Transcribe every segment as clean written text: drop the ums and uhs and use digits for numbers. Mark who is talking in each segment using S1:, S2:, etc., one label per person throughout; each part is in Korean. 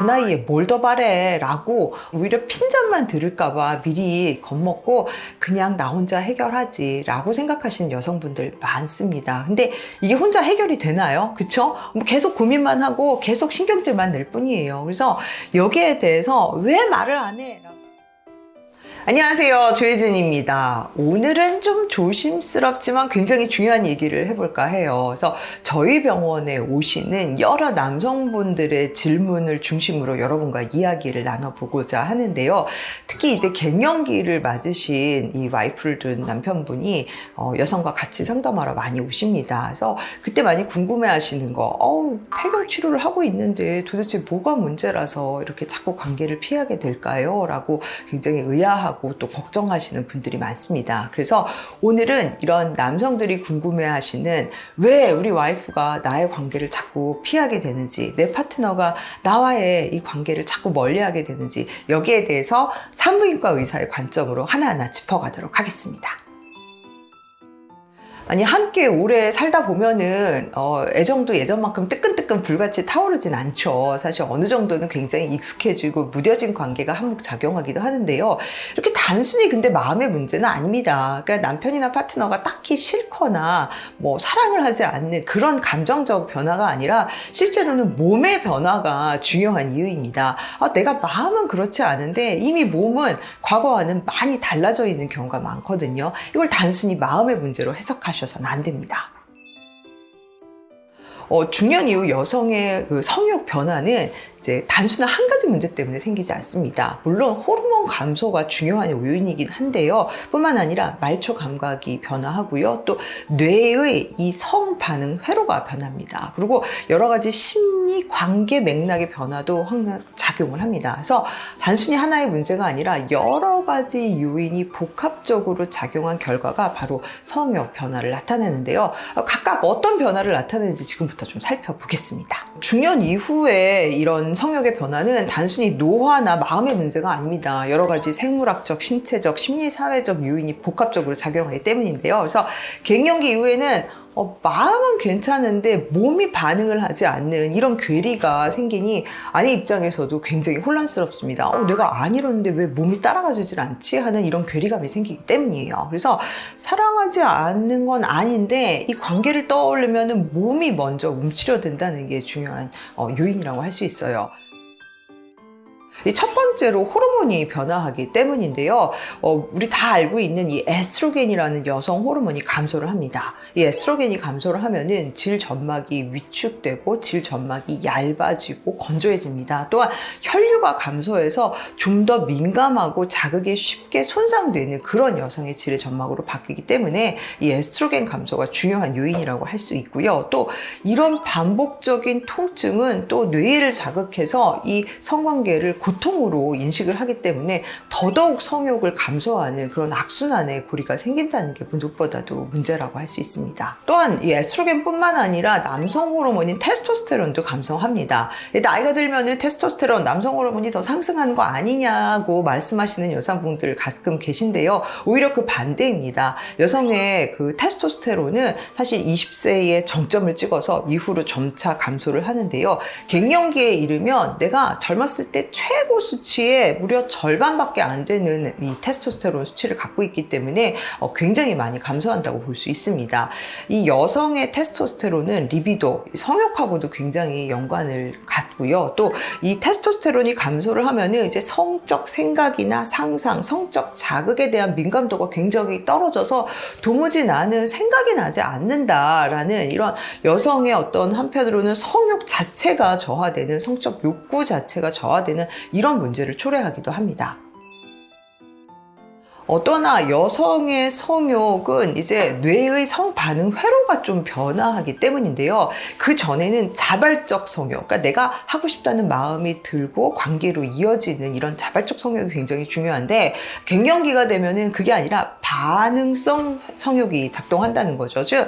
S1: 그 나이에 뭘 더 바래 라고 오히려 핀잔만 들을까봐 미리 겁먹고 그냥 나 혼자 해결하지 라고 생각하시는 여성분들 많습니다. 근데 이게 혼자 해결이 되나요? 그쵸? 뭐 계속 고민만 하고 계속 신경질만 낼 뿐이에요. 그래서 여기에 대해서 왜 말을 안 해? 안녕하세요, 조혜진입니다. 오늘은 좀 조심스럽지만 굉장히 중요한 얘기를 해볼까 해요. 그래서 저희 병원에 오시는 여러 남성분들의 질문을 중심으로 여러분과 이야기를 나눠보고자 하는데요. 특히 이제 갱년기를 맞으신 이 와이프를 둔 남편분이 여성과 같이 상담하러 많이 오십니다. 그래서 그때 많이 궁금해하시는 거, 폐경 치료를 하고 있는데 도대체 뭐가 문제라서 이렇게 자꾸 관계를 피하게 될까요? 라고 굉장히 의아하고 또 걱정하시는 분들이 많습니다. 그래서 오늘은 이런 남성들이 궁금해하시는 왜 우리 와이프가 나의 관계를 자꾸 피하게 되는지, 내 파트너가 나와의 이 관계를 자꾸 멀리하게 되는지, 여기에 대해서 산부인과 의사의 관점으로 하나하나 짚어가도록 하겠습니다. 아니, 함께 오래 살다 보면은 애정도 예전만큼 뜨끈뜨끈 불같이 타오르진 않죠. 사실 어느 정도는 굉장히 익숙해지고 무뎌진 관계가 한몫작용하기도 하는데요. 이렇게 단순히 근데 마음의 문제는 아닙니다. 그러니까 남편이나 파트너가 딱히 싫거나 뭐 사랑을 하지 않는 그런 감정적 변화가 아니라 실제로는 몸의 변화가 중요한 이유입니다. 내가 마음은 그렇지 않은데 이미 몸은 과거와는 많이 달라져 있는 경우가 많거든요. 이걸 단순히 마음의 문제로 해석하셔서는 안 됩니다. 중년 이후 여성의 그 성욕 변화는 이제 단순한 한 가지 문제 때문에 생기지 않습니다. 물론 호르몬 감소가 중요한 요인이긴 한데요. 뿐만 아니라 말초 감각이 변화하고요. 또 뇌의 이 성 반응 회로가 변합니다. 그리고 여러 가지 심리 관계 맥락의 변화도 항상 작용을 합니다. 그래서 단순히 하나의 문제가 아니라 여러 가지 요인이 복합적으로 작용한 결과가 바로 성욕 변화를 나타내는데요. 각각 어떤 변화를 나타내는지 지금부터 좀 살펴보겠습니다. 중년 이후에 이런 성욕의 변화는 단순히 노화나 마음의 문제가 아닙니다. 여러 가지 생물학적, 신체적, 심리사회적 요인이 복합적으로 작용하기 때문인데요. 그래서 갱년기 이후에는 마음은 괜찮은데 몸이 반응을 하지 않는 이런 괴리가 생기니 아내 입장에서도 굉장히 혼란스럽습니다. 내가 안 이러는데 왜 몸이 따라가주질 않지? 하는 이런 괴리감이 생기기 때문이에요. 그래서 사랑하지 않는 건 아닌데 이 관계를 떠올리면 몸이 먼저 움츠려든다는 게 중요한 요인이라고 할 수 있어요. 이 첫 번째로 호르몬이 변화하기 때문인데요. 우리 다 알고 있는 이 에스트로겐이라는 여성 호르몬이 감소를 합니다. 이 에스트로겐이 감소를 하면은 질점막이 위축되고 질점막이 얇아지고 건조해집니다. 또한 혈류가 감소해서 좀 더 민감하고 자극에 쉽게 손상되는 그런 여성의 질의 점막으로 바뀌기 때문에 이 에스트로겐 감소가 중요한 요인이라고 할 수 있고요. 또 이런 반복적인 통증은 또 뇌를 자극해서 이 성관계를 고통으로 인식을 하기 때문에 더더욱 성욕을 감소하는 그런 악순환의 고리가 생긴다는 게 무엇보다도 문제라고 할 수 있습니다. 또한 이 에스트로겐뿐만 아니라 남성 호르몬인 테스토스테론도 감소합니다. 나이가 들면은 테스토스테론, 남성 호르몬이 더 상승하는 거 아니냐고 말씀하시는 여성분들 가끔 계신데요. 오히려 그 반대입니다. 여성의 그 테스토스테론은 사실 20세에 정점을 찍어서 이후로 점차 감소를 하는데요. 갱년기에 이르면 내가 젊었을 때 최고 수치의 무려 절반밖에 안 되는 이 테스토스테론 수치를 갖고 있기 때문에 굉장히 많이 감소한다고 볼 수 있습니다. 이 여성의 테스토스테론은 리비도, 성욕하고도 굉장히 연관을 갖고요. 또 이 테스토스테론이 감소를 하면은 이제 성적 생각이나 상상, 성적 자극에 대한 민감도가 굉장히 떨어져서 도무지 나는 생각이 나지 않는다라는 이런 여성의 어떤 한편으로는 성욕 자체가 저하되는, 성적 욕구 자체가 저하되는 이런 문제를 초래하기도 합니다. 또나 여성의 성욕은 이제 뇌의 성반응 회로가 좀 변화하기 때문인데요. 그 전에는 자발적 성욕, 그러니까 내가 하고 싶다는 마음이 들고 관계로 이어지는 이런 자발적 성욕이 굉장히 중요한데 갱년기가 되면은 그게 아니라 반응성 성욕이 작동한다는 거죠. 즉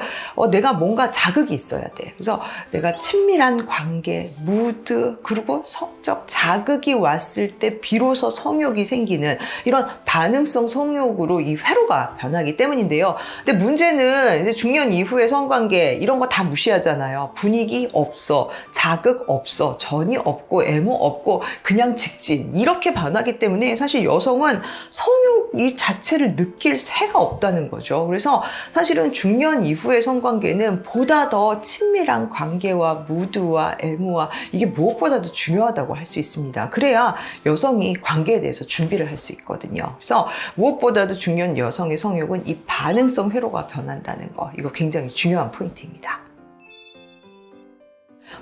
S1: 내가 뭔가 자극이 있어야 돼. 그래서 내가 친밀한 관계, 무드, 그리고 성적 자극이 왔을 때 비로소 성욕이 생기는 이런 반응성 성욕으로 이 회로가 변하기 때문인데요. 근데 문제는 이제 중년 이후의 성관계 이런 거 다 무시하잖아요. 분위기 없어, 자극 없어, 전이 없고 애무 없고 그냥 직진 이렇게 변하기 때문에 사실 여성은 성욕 이 자체를 느낄 새가 없다는 거죠. 그래서 사실은 중년 이후의 성관계는 보다 더 친밀한 관계와 무드와 애무와 이게 무엇보다도 중요하다고 할 수 있습니다. 그래야 여성이 관계에 대해서 준비를 할 수 있거든요. 그래서 무엇보다도 중년 여성의 성욕은 이 반응성 회로가 변한다는 거, 이거 굉장히 중요한 포인트입니다.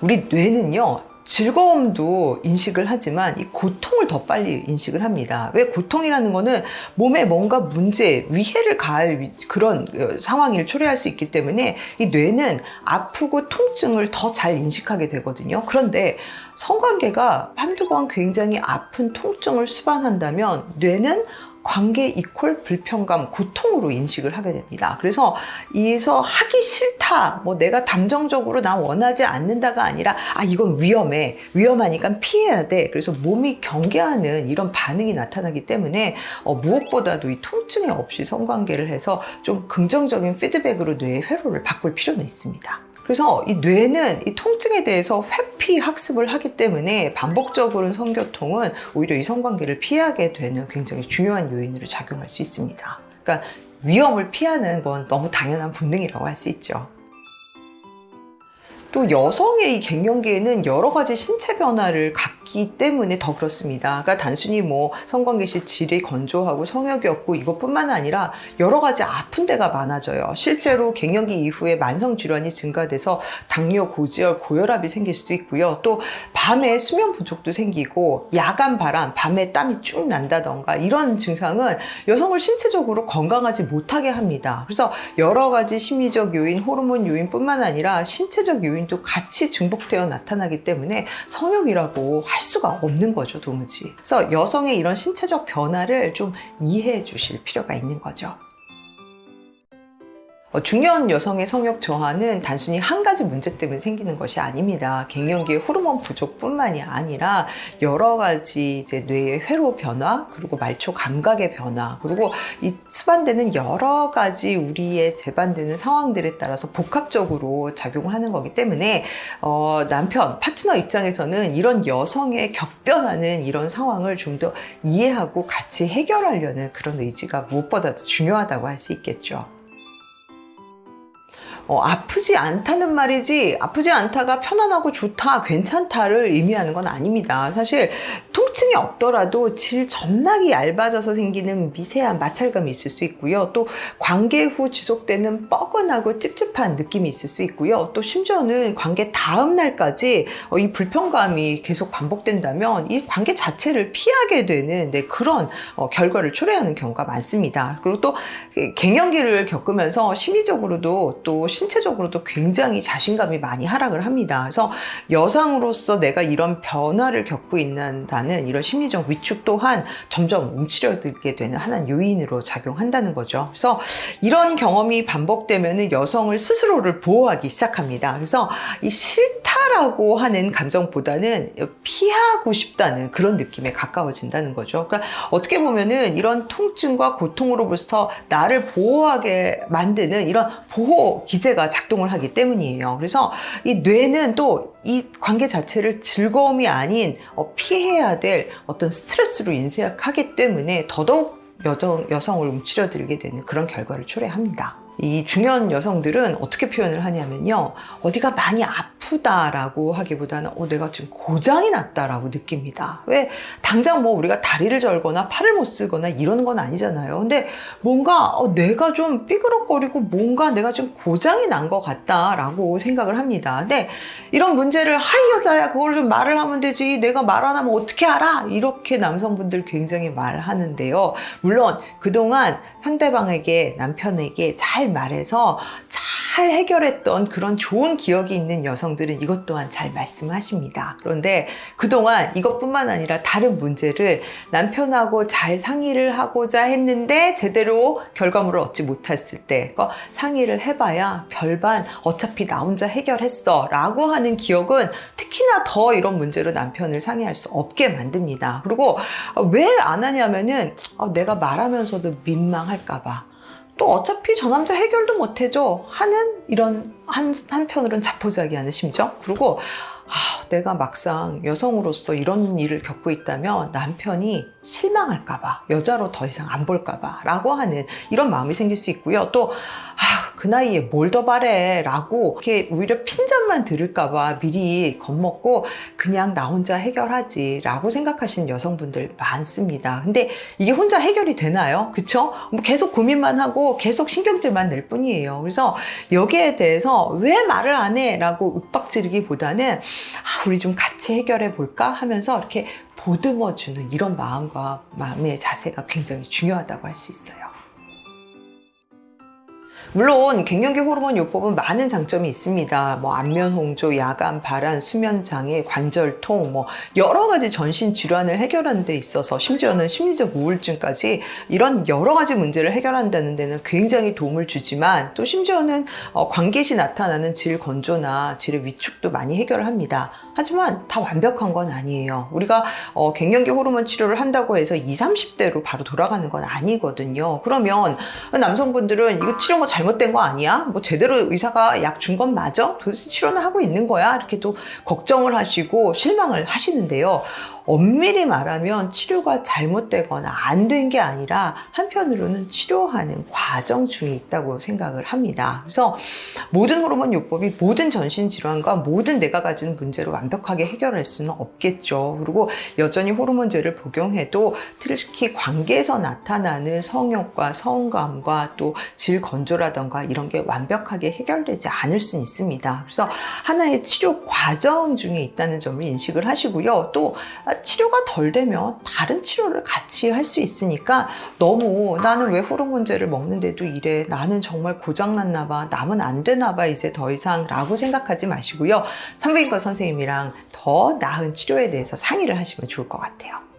S1: 우리 뇌는요, 즐거움도 인식을 하지만 이 고통을 더 빨리 인식을 합니다. 왜? 고통이라는 거는 몸에 뭔가 문제, 위해를 가할 그런 상황을 초래할 수 있기 때문에 이 뇌는 아프고 통증을 더 잘 인식하게 되거든요. 그런데 성관계가 한두 번 굉장히 아픈 통증을 수반한다면 뇌는 관계 이퀄 불편감, 고통으로 인식을 하게 됩니다. 그래서 이에서 하기 싫다, 내가 감정적으로 나 원하지 않는다가 아니라 이건 위험해, 위험하니까 피해야 돼. 그래서 몸이 경계하는 이런 반응이 나타나기 때문에 무엇보다도 이 통증이 없이 성관계를 해서 좀 긍정적인 피드백으로 뇌의 회로를 바꿀 필요는 있습니다. 그래서 이 뇌는 이 통증에 대해서 회피 학습을 하기 때문에 반복적으로 성교통은 오히려 이 성관계를 피하게 되는 굉장히 중요한 요인으로 작용할 수 있습니다. 그러니까 위험을 피하는 건 너무 당연한 본능이라고 할 수 있죠. 또 여성의 이 갱년기에는 여러 가지 신체 변화를 갖기 때문에 더 그렇습니다. 그러니까 단순히 성관계 시 질이 건조하고 성욕이 없고 이것뿐만 아니라 여러 가지 아픈 데가 많아져요. 실제로 갱년기 이후에 만성 질환이 증가돼서 당뇨, 고지혈, 고혈압이 생길 수도 있고요. 또 밤에 수면 부족도 생기고 야간 바람, 밤에 땀이 쭉 난다던가 이런 증상은 여성을 신체적으로 건강하지 못하게 합니다. 그래서 여러 가지 심리적 요인, 호르몬 요인뿐만 아니라 신체적 요인 도 같이 증폭되어 나타나기 때문에 성욕이라고 할 수가 없는 거죠, 도무지. 그래서 여성의 이런 신체적 변화를 좀 이해해 주실 필요가 있는 거죠. 중년 여성의 성욕 저하는 단순히 한 가지 문제 때문에 생기는 것이 아닙니다. 갱년기의 호르몬 부족뿐만이 아니라 여러 가지 이제 뇌의 회로 변화, 그리고 말초 감각의 변화, 그리고 이 수반되는 여러 가지 우리의 재반되는 상황들에 따라서 복합적으로 작용을 하는 거기 때문에 남편, 파트너 입장에서는 이런 여성의 격변하는 이런 상황을 좀 더 이해하고 같이 해결하려는 그런 의지가 무엇보다도 중요하다고 할 수 있겠죠. 아프지 않다는 말이지 아프지 않다가 편안하고 좋다, 괜찮다를 의미하는 건 아닙니다. 사실 통증이 없더라도 질 점막이 얇아져서 생기는 미세한 마찰감이 있을 수 있고요. 또 관계 후 지속되는 뻐근하고 찝찝한 느낌이 있을 수 있고요. 또 심지어는 관계 다음 날까지 이 불편감이 계속 반복된다면 이 관계 자체를 피하게 되는 그런 결과를 초래하는 경우가 많습니다. 그리고 또 갱년기를 겪으면서 심리적으로도 또 신체적으로도 굉장히 자신감이 많이 하락을 합니다. 그래서 여성으로서 내가 이런 변화를 겪고 있다는 이런 심리적 위축 또한 점점 움츠려들게 되는 하나의 요인으로 작용한다는 거죠. 그래서 이런 경험이 반복되면 여성을 스스로를 보호하기 시작합니다. 그래서 이 싫다라고 하는 감정보다는 피하고 싶다는 그런 느낌에 가까워진다는 거죠. 그러니까 어떻게 보면은 이런 통증과 고통으로부터 나를 보호하게 만드는 이런 보호 기제가 작동을 하기 때문이에요. 그래서 이 뇌는 또 이 관계 자체를 즐거움이 아닌 피해야 될 어떤 스트레스로 인식하기 때문에 더더욱 여성을 움츠려들게 되는 그런 결과를 초래합니다. 이 중년 여성들은 어떻게 표현을 하냐면요, 어디가 많이 아프다라고 하기보다는 내가 지금 고장이 났다라고 느낍니다. 왜? 당장 우리가 다리를 절거나 팔을 못 쓰거나 이러는 건 아니잖아요. 근데 뭔가 내가 좀 삐그럭거리고 뭔가 내가 좀 고장이 난 것 같다라고 생각을 합니다. 근데 이런 문제를 하이 여자야, 그걸 좀 말을 하면 되지, 내가 말 안 하면 어떻게 알아? 이렇게 남성분들 굉장히 말하는데요. 물론 그동안 상대방에게, 남편에게 잘 잘 말해서 잘 해결했던 그런 좋은 기억이 있는 여성들은 이것 또한 잘 말씀하십니다. 그런데 그동안 이것뿐만 아니라 다른 문제를 남편하고 잘 상의를 하고자 했는데 제대로 결과물을 얻지 못했을 때 상의를 해봐야 별반 어차피 나 혼자 해결했어 라고 하는 기억은 특히나 더 이런 문제로 남편을 상의할 수 없게 만듭니다. 그리고 왜 안 하냐면은 내가 말하면서도 민망할까봐, 또 어차피 저 남자 해결도 못해줘 하는 이런 한편으로는 자포자기하는 심정. 그리고 내가 막상 여성으로서 이런 일을 겪고 있다면 남편이 실망할까봐, 여자로 더 이상 안 볼까봐 라고 하는 이런 마음이 생길 수 있고요. 또 그 나이에 뭘 더 바래 라고 이렇게 오히려 핀잔만 들을까봐 미리 겁먹고 그냥 나 혼자 해결하지 라고 생각하시는 여성분들 많습니다. 근데 이게 혼자 해결이 되나요? 그쵸? 계속 고민만 하고 계속 신경질만 낼 뿐이에요. 그래서 여기에 대해서 왜 말을 안 해? 라고 윽박지르기보다는 우리 좀 같이 해결해 볼까? 하면서 이렇게 보듬어주는 이런 마음과 마음의 자세가 굉장히 중요하다고 할 수 있어요. 물론 갱년기 호르몬 요법은 많은 장점이 있습니다. 안면 홍조, 야간 발한, 수면 장애, 관절통, 여러 가지 전신 질환을 해결하는 데 있어서, 심지어는 심리적 우울증까지 이런 여러 가지 문제를 해결한다는 데는 굉장히 도움을 주지만, 또 심지어는 관계 시 나타나는 질 건조나 질의 위축도 많이 해결을 합니다. 하지만 다 완벽한 건 아니에요. 우리가 갱년기 호르몬 치료를 한다고 해서 20, 30대로 바로 돌아가는 건 아니거든요. 그러면 남성분들은 이거 치료가 잘못된 거 아니야? 제대로 의사가 약 준 건 맞아? 도대체 치료는 하고 있는 거야? 이렇게 또 걱정을 하시고 실망을 하시는데요. 엄밀히 말하면 치료가 잘못되거나 안 된 게 아니라 한편으로는 치료하는 과정 중에 있다고 생각을 합니다. 그래서 모든 호르몬 요법이 모든 전신 질환과 모든 내가 가진 문제를 완벽하게 해결할 수는 없겠죠. 그리고 여전히 호르몬제를 복용해도 특히 관계에서 나타나는 성욕과 성감과 또 질 건조라던가 이런 게 완벽하게 해결되지 않을 수는 있습니다. 그래서 하나의 치료 과정 중에 있다는 점을 인식을 하시고요. 또 치료가 덜 되면 다른 치료를 같이 할 수 있으니까 너무 나는 왜 호르몬제를 먹는데도 이래, 나는 정말 고장났나 봐, 남은 안 되나 봐 이제 더 이상 라고 생각하지 마시고요. 산부인과 선생님이랑 더 나은 치료에 대해서 상의를 하시면 좋을 것 같아요.